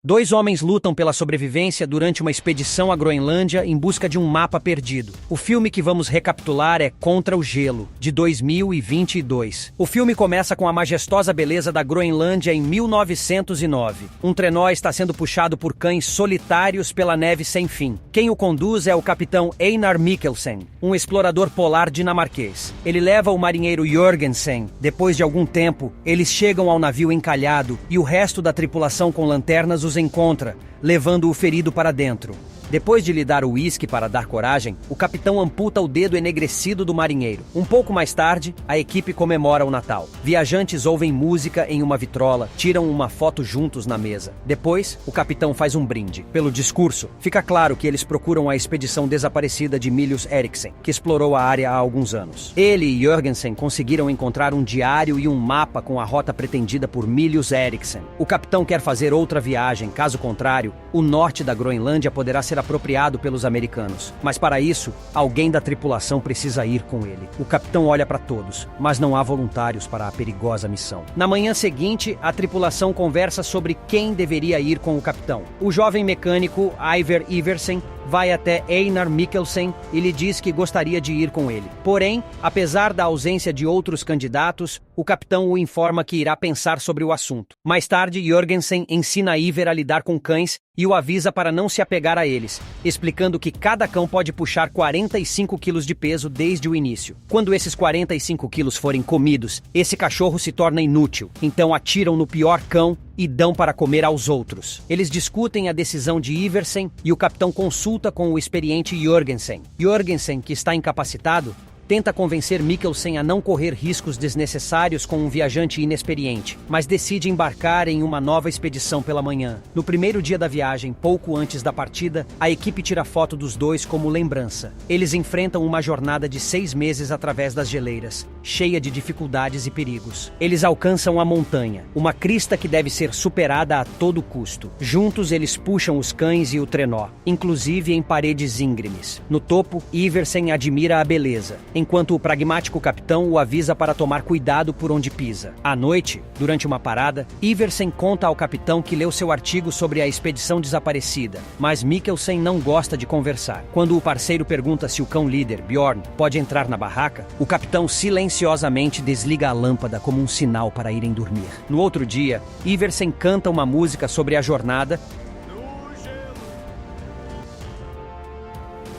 Dois homens lutam pela sobrevivência durante uma expedição à Groenlândia em busca de um mapa perdido. O filme que vamos recapitular é Contra o Gelo, de 2022. O filme começa com a majestosa beleza da Groenlândia em 1909. Um trenó está sendo puxado por cães solitários pela neve sem fim. Quem o conduz é o capitão Einar Mikkelsen, um explorador polar dinamarquês. Ele leva o marinheiro Jorgensen. Depois de algum tempo, eles chegam ao navio encalhado e o resto da tripulação com lanternas os encontra, levando o ferido para dentro. Depois de lhe dar o uísque para dar coragem, o capitão amputa o dedo enegrecido do marinheiro. Um pouco mais tarde, a equipe comemora o Natal. Viajantes ouvem música em uma vitrola, tiram uma foto juntos na mesa. Depois, o capitão faz um brinde. Pelo discurso, fica claro que eles procuram a expedição desaparecida de Mylius Erichsen, que explorou a área há alguns anos. Ele e Jorgensen conseguiram encontrar um diário e um mapa com a rota pretendida por Mylius Erichsen. O capitão quer fazer outra viagem, caso contrário, o norte da Groenlândia poderá ser apropriado pelos americanos. Mas para isso, alguém da tripulação precisa ir com ele. O capitão olha para todos, mas não há voluntários para a perigosa missão. Na manhã seguinte, a tripulação conversa sobre quem deveria ir com o capitão. O jovem mecânico Iver Iversen vai até Einar Mikkelsen e lhe diz que gostaria de ir com ele. Porém, apesar da ausência de outros candidatos, o capitão o informa que irá pensar sobre o assunto. Mais tarde, Jorgensen ensina Iver a lidar com cães e o avisa para não se apegar a eles, explicando que cada cão pode puxar 45 quilos de peso desde o início. Quando esses 45 quilos forem comidos, esse cachorro se torna inútil, então atiram no pior cão e dão para comer aos outros. Eles discutem a decisão de Iversen e o capitão consulta com o experiente Jorgensen. Jorgensen, que está incapacitado, tenta convencer Mikkelsen a não correr riscos desnecessários com um viajante inexperiente, mas decide embarcar em uma nova expedição pela manhã. No primeiro dia da viagem, pouco antes da partida, a equipe tira foto dos dois como lembrança. Eles enfrentam uma jornada de 6 meses através das geleiras, cheia de dificuldades e perigos. Eles alcançam a montanha, uma crista que deve ser superada a todo custo. Juntos, eles puxam os cães e o trenó, inclusive em paredes íngremes. No topo, Iversen admira a beleza, enquanto o pragmático capitão o avisa para tomar cuidado por onde pisa. À noite, durante uma parada, Iversen conta ao capitão que leu seu artigo sobre a expedição desaparecida, mas Mikkelsen não gosta de conversar. Quando o parceiro pergunta se o cão líder, Bjorn, pode entrar na barraca, o capitão silenciosamente desliga a lâmpada como um sinal para irem dormir. No outro dia, Iversen canta uma música sobre a jornada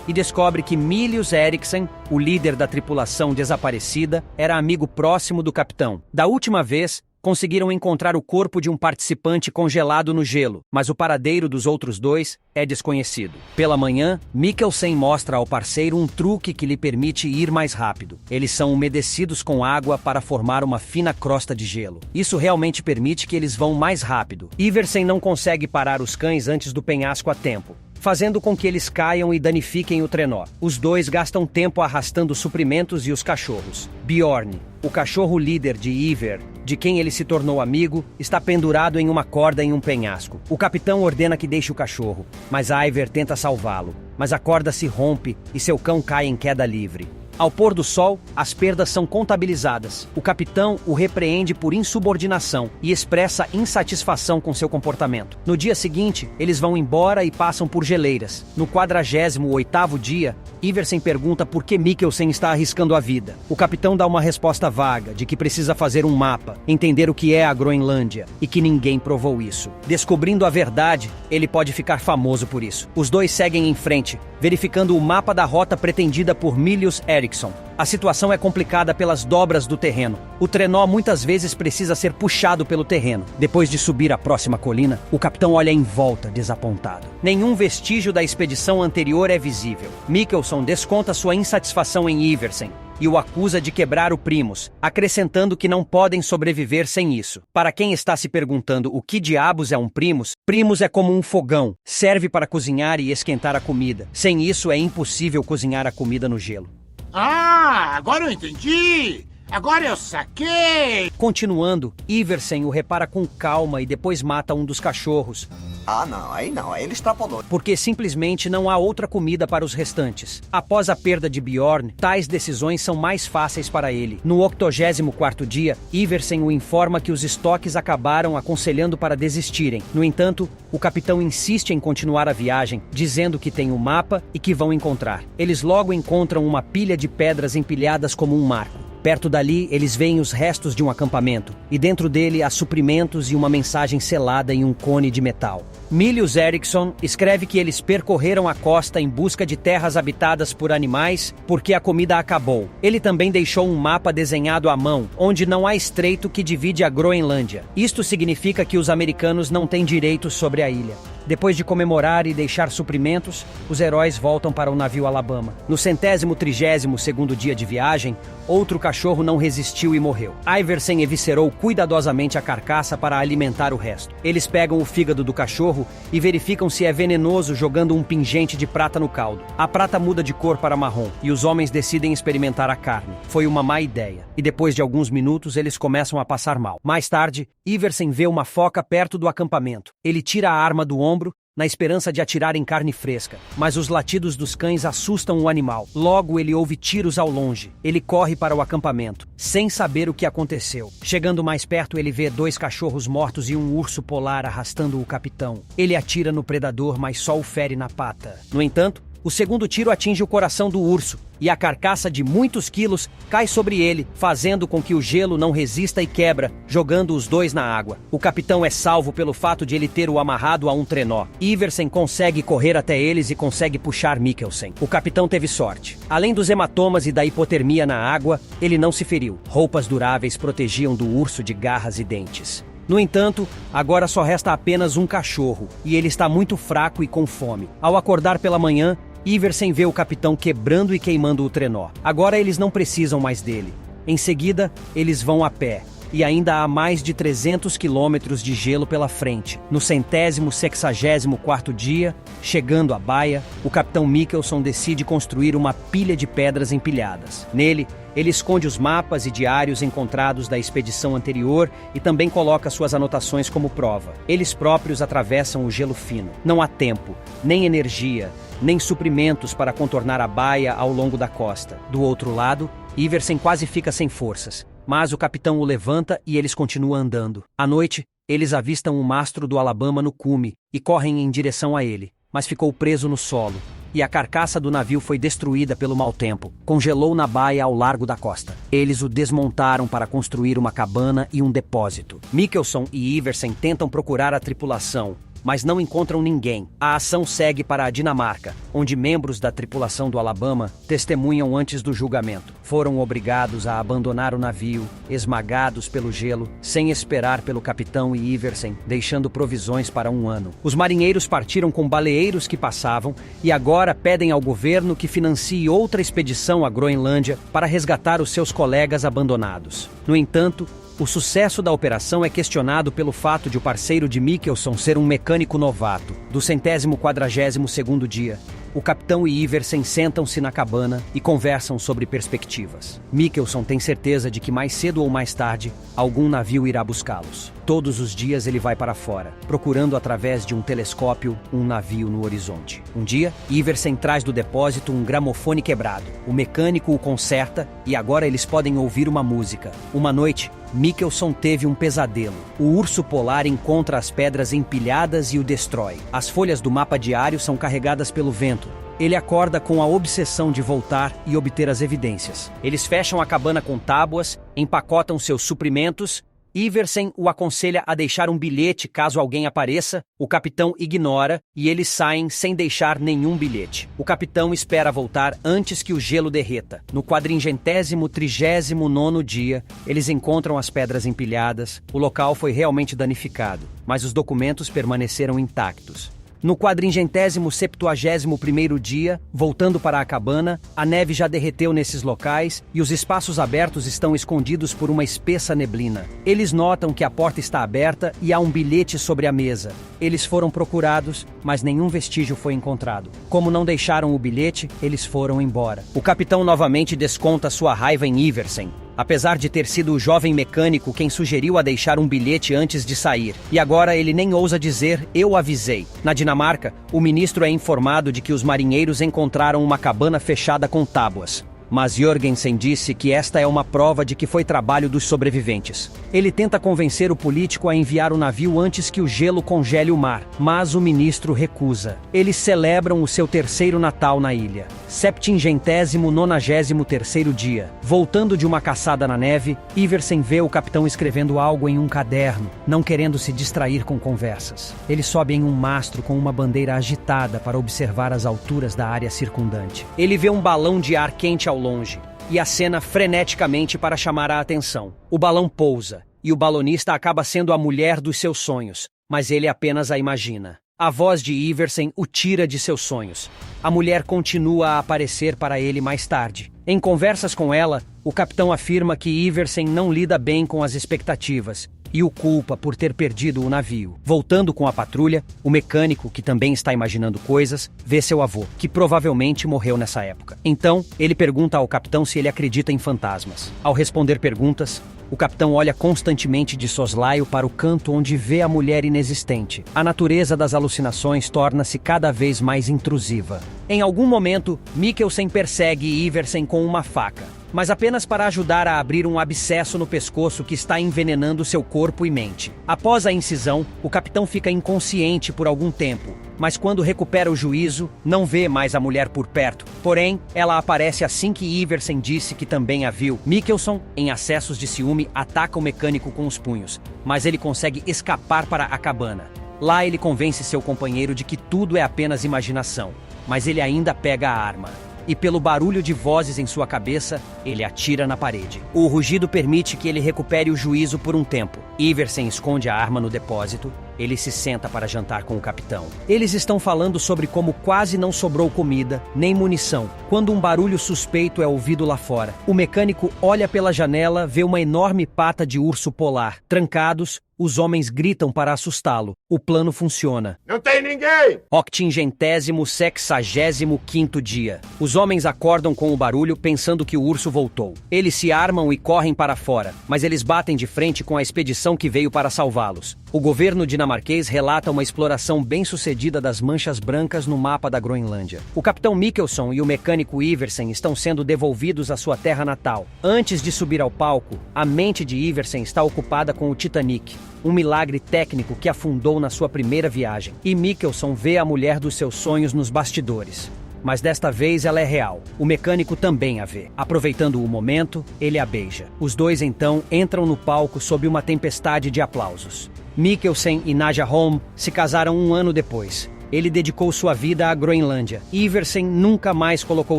e descobre que Mylius Erichsen, o líder da tripulação desaparecida, era amigo próximo do capitão. Da última vez, conseguiram encontrar o corpo de um participante congelado no gelo, mas o paradeiro dos outros dois é desconhecido. Pela manhã, Mikkelsen mostra ao parceiro um truque que lhe permite ir mais rápido. Eles são umedecidos com água para formar uma fina crosta de gelo. Isso realmente permite que eles vão mais rápido. Iversen não consegue parar os cães antes do penhasco a tempo, fazendo com que eles caiam e danifiquem o trenó. Os dois gastam tempo arrastando suprimentos e os cachorros. Bjorn, o cachorro líder de Iver, de quem ele se tornou amigo, está pendurado em uma corda em um penhasco. O capitão ordena que deixe o cachorro, mas Iver tenta salvá-lo. Mas a corda se rompe e seu cão cai em queda livre. Ao pôr do sol, as perdas são contabilizadas. O capitão o repreende por insubordinação e expressa insatisfação com seu comportamento. No dia seguinte, eles vão embora e passam por geleiras. No 48º dia, Iversen pergunta por que Mikkelsen está arriscando a vida. O capitão dá uma resposta vaga, de que precisa fazer um mapa, entender o que é a Groenlândia, e que ninguém provou isso. Descobrindo a verdade, ele pode ficar famoso por isso. Os dois seguem em frente, verificando o mapa da rota pretendida por Mylius Erichsen. A situação é complicada pelas dobras do terreno. O trenó muitas vezes precisa ser puxado pelo terreno. Depois de subir a próxima colina, o capitão olha em volta, desapontado. Nenhum vestígio da expedição anterior é visível. Mikkelsen desconta sua insatisfação em Iversen e o acusa de quebrar o primus, acrescentando que não podem sobreviver sem isso. Para quem está se perguntando o que diabos é um primus, primus é como um fogão, serve para cozinhar e esquentar a comida. Sem isso é impossível cozinhar a comida no gelo. Ah, agora eu entendi! Agora eu saquei! Continuando, Iversen o repara com calma e depois mata um dos cachorros, Ah, não, aí ele extrapolou. porque simplesmente não há outra comida para os restantes. Após a perda de Bjorn, tais decisões são mais fáceis para ele. No 84º dia, Iversen o informa que os estoques acabaram, aconselhando para desistirem. No entanto, o capitão insiste em continuar a viagem, dizendo que tem um mapa e que vão encontrar. Eles logo encontram uma pilha de pedras empilhadas como um marco. Perto dali, eles veem os restos de um acampamento, e dentro dele há suprimentos e uma mensagem selada em um cone de metal. Milius Eriksson escreve que eles percorreram a costa em busca de terras habitadas por animais porque a comida acabou. Ele também deixou um mapa desenhado à mão, onde não há estreito que divide a Groenlândia. Isto significa que os americanos não têm direitos sobre a ilha. Depois de comemorar e deixar suprimentos, os heróis voltam para o navio Alabama. No 132º dia de viagem, outro cachorro não resistiu e morreu. Iversen eviscerou cuidadosamente a carcaça para alimentar o resto. Eles pegam o fígado do cachorro e verificam se é venenoso jogando um pingente de prata no caldo. A prata muda de cor para marrom e os homens decidem experimentar a carne. Foi uma má ideia. E depois de alguns minutos, eles começam a passar mal. Mais tarde, Iversen vê uma foca perto do acampamento. Ele tira a arma do ombro na esperança de atirar em carne fresca, mas os latidos dos cães assustam o animal. Logo, ele ouve tiros ao longe. Ele corre para o acampamento, sem saber o que aconteceu. Chegando mais perto, ele vê 2 cachorros mortos e um urso polar arrastando o capitão. Ele atira no predador, mas só o fere na pata. No entanto, o segundo tiro atinge o coração do urso, e a carcaça de muitos quilos cai sobre ele, fazendo com que o gelo não resista e quebra, jogando os 2 na água. O capitão é salvo pelo fato de ele ter o amarrado a um trenó. Iversen consegue correr até eles e consegue puxar Mikkelsen. O capitão teve sorte. Além dos hematomas e da hipotermia na água, ele não se feriu. Roupas duráveis protegiam do urso de garras e dentes. No entanto, agora só resta apenas um cachorro, e ele está muito fraco e com fome. Ao acordar pela manhã, Iversen vê o capitão quebrando e queimando o trenó. Agora eles não precisam mais dele. Em seguida, eles vão a pé. E ainda há mais de 300 quilômetros de gelo pela frente. No 164º dia, chegando à baia, o capitão Mikkelsen decide construir uma pilha de pedras empilhadas. Nele, ele esconde os mapas e diários encontrados da expedição anterior e também coloca suas anotações como prova. Eles próprios atravessam o gelo fino. Não há tempo, nem energia, nem suprimentos para contornar a baia ao longo da costa. Do outro lado, Iversen quase fica sem forças, mas o capitão o levanta e eles continuam andando. À noite, eles avistam o mastro do Alabama no cume e correm em direção a ele, mas ficou preso no solo. E a carcaça do navio foi destruída pelo mau tempo. Congelou na baia ao largo da costa. Eles o desmontaram para construir uma cabana e um depósito. Mikkelsen e Iversen tentam procurar a tripulação, mas não encontram ninguém. A ação segue para a Dinamarca, onde membros da tripulação do Alabama testemunham antes do julgamento. Foram obrigados a abandonar o navio, esmagados pelo gelo, sem esperar pelo capitão e Iversen, deixando provisões para 1 ano. Os marinheiros partiram com baleeiros que passavam e agora pedem ao governo que financie outra expedição à Groenlândia para resgatar os seus colegas abandonados. No entanto, o sucesso da operação é questionado pelo fato de o parceiro de Mikkelsen ser um mecânico novato. Do 142º dia, o capitão e Iversen sentam-se na cabana e conversam sobre perspectivas. Mikkelsen tem certeza de que mais cedo ou mais tarde, algum navio irá buscá-los. Todos os dias ele vai para fora, procurando através de um telescópio um navio no horizonte. Um dia, Iversen traz do depósito um gramofone quebrado. O mecânico o conserta e agora eles podem ouvir uma música. Uma noite, Mikkelsen teve um pesadelo. O urso polar encontra as pedras empilhadas e o destrói. As folhas do mapa diário são carregadas pelo vento. Ele acorda com a obsessão de voltar e obter as evidências. Eles fecham a cabana com tábuas, empacotam seus suprimentos. Iversen o aconselha a deixar um bilhete caso alguém apareça. O capitão ignora e eles saem sem deixar nenhum bilhete. O capitão espera voltar antes que o gelo derreta. No 439º dia, eles encontram as pedras empilhadas. O local foi realmente danificado, mas os documentos permaneceram intactos. No 470º dia, voltando para a cabana, a neve já derreteu nesses locais e os espaços abertos estão escondidos por uma espessa neblina. Eles notam que a porta está aberta e há um bilhete sobre a mesa. Eles foram procurados, mas nenhum vestígio foi encontrado. Como não deixaram o bilhete, eles foram embora. O capitão novamente desconta sua raiva em Iversen. apesar de ter sido o jovem mecânico quem sugeriu a deixar um bilhete antes de sair. E agora ele nem ousa dizer "eu avisei". Na Dinamarca, o ministro é informado de que os marinheiros encontraram uma cabana fechada com tábuas. Mas Jørgensen disse que esta é uma prova de que foi trabalho dos sobreviventes. Ele tenta convencer o político a enviar o navio antes que o gelo congele o mar, mas o ministro recusa. Eles celebram o seu terceiro Natal na ilha. 793º dia. Voltando de uma caçada na neve, Iversen vê o capitão escrevendo algo em um caderno, não querendo se distrair com conversas. Ele sobe em um mastro com uma bandeira agitada para observar as alturas da área circundante. Ele vê um balão de ar quente ao longe e acena freneticamente para chamar a atenção. O balão pousa e o balonista acaba sendo a mulher dos seus sonhos, mas ele apenas a imagina. A voz de Iversen o tira de seus sonhos. A mulher continua a aparecer para ele mais tarde. Em conversas com ela, o capitão afirma que Iversen não lida bem com as expectativas e o culpa por ter perdido o navio. Voltando com a patrulha, o mecânico, que também está imaginando coisas, vê seu avô, que provavelmente morreu nessa época. Então, ele pergunta ao capitão se ele acredita em fantasmas. Ao responder perguntas, o capitão olha constantemente de soslaio para o canto onde vê a mulher inexistente. A natureza das alucinações torna-se cada vez mais intrusiva. Em algum momento, Mikkelsen persegue Iversen com uma faca, mas apenas para ajudar a abrir um abscesso no pescoço que está envenenando seu corpo e mente. Após a incisão, o capitão fica inconsciente por algum tempo, mas quando recupera o juízo, não vê mais a mulher por perto. Porém, ela aparece assim que Iversen disse que também a viu. Mikkelsen, em acessos de ciúme, ataca o mecânico com os punhos, mas ele consegue escapar para a cabana. Lá ele convence seu companheiro de que tudo é apenas imaginação, mas ele ainda pega a arma. E pelo barulho de vozes em sua cabeça, ele atira na parede. O rugido permite que ele recupere o juízo por um tempo. Iversen esconde a arma no depósito. Ele se senta para jantar com o capitão. Eles estão falando sobre como quase não sobrou comida, nem munição, quando um barulho suspeito é ouvido lá fora. O mecânico olha pela janela, vê uma enorme pata de urso polar. Trancados, os homens gritam para assustá-lo. O plano funciona. Não tem ninguém! 865º dia. Os homens acordam com o barulho pensando que o urso voltou. Eles se armam e correm para fora, mas eles batem de frente com a expedição que veio para salvá-los. O governo dinamarquês relata uma exploração bem-sucedida das manchas brancas no mapa da Groenlândia. O capitão Mikkelsen e o mecânico Iversen estão sendo devolvidos à sua terra natal. Antes de subir ao palco, a mente de Iversen está ocupada com o Titanic, um milagre técnico que afundou na sua primeira viagem. E Mikkelsen vê a mulher dos seus sonhos nos bastidores. Mas desta vez ela é real. O mecânico também a vê. Aproveitando o momento, ele a beija. Os dois então entram no palco sob uma tempestade de aplausos. Mikkelsen e Naja Holm se casaram um ano depois. Ele dedicou sua vida à Groenlândia. Iversen nunca mais colocou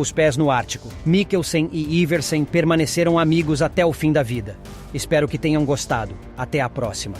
os pés no Ártico. Mikkelsen e Iversen permaneceram amigos até o fim da vida. Espero que tenham gostado. Até a próxima.